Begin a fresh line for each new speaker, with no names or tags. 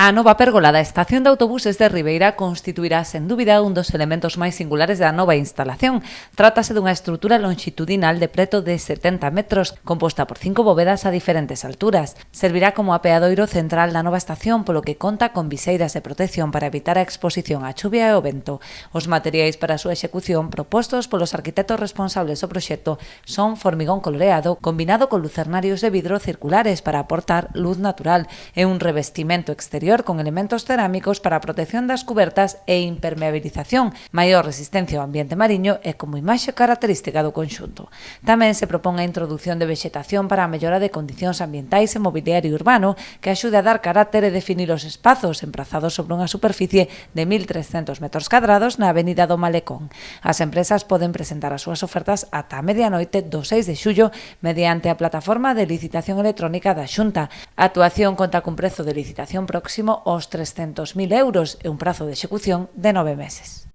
A nova pérgola da estación de autobuses de Ribeira constituirá, sen dúbida, un dos elementos máis singulares da nova instalación. Trátase dunha estrutura longitudinal de preto de 70 metros, composta por 5 bóvedas a diferentes alturas. Servirá como apeadoiro central da nova estación, polo que conta con viseiras de protección para evitar a exposición á chuvia e ao vento. Os materiais para a súa execución propostos polos arquitectos responsables do proxecto son formigón coloreado combinado con lucernarios de vidro circulares para aportar luz natural e un revestimento exterior con elementos cerámicos para a protección das cubertas e impermeabilización, maior resistencia ao ambiente mariño e como imaxe característica do conxunto. Tamén se propón a introdución de vexetación para a mellora de condicións ambientais e mobiliario urbano que axude a dar carácter e definir os espazos emprazados sobre unha superficie de 1.300 metros cadrados na Avenida do Malecón. As empresas poden presentar as súas ofertas ata a medianoite do 6 de xullo mediante a plataforma de licitación electrónica da Xunta. A actuación conta cun prezo de licitación próximo aos 300.000 euros e un prazo de execución de 9 meses.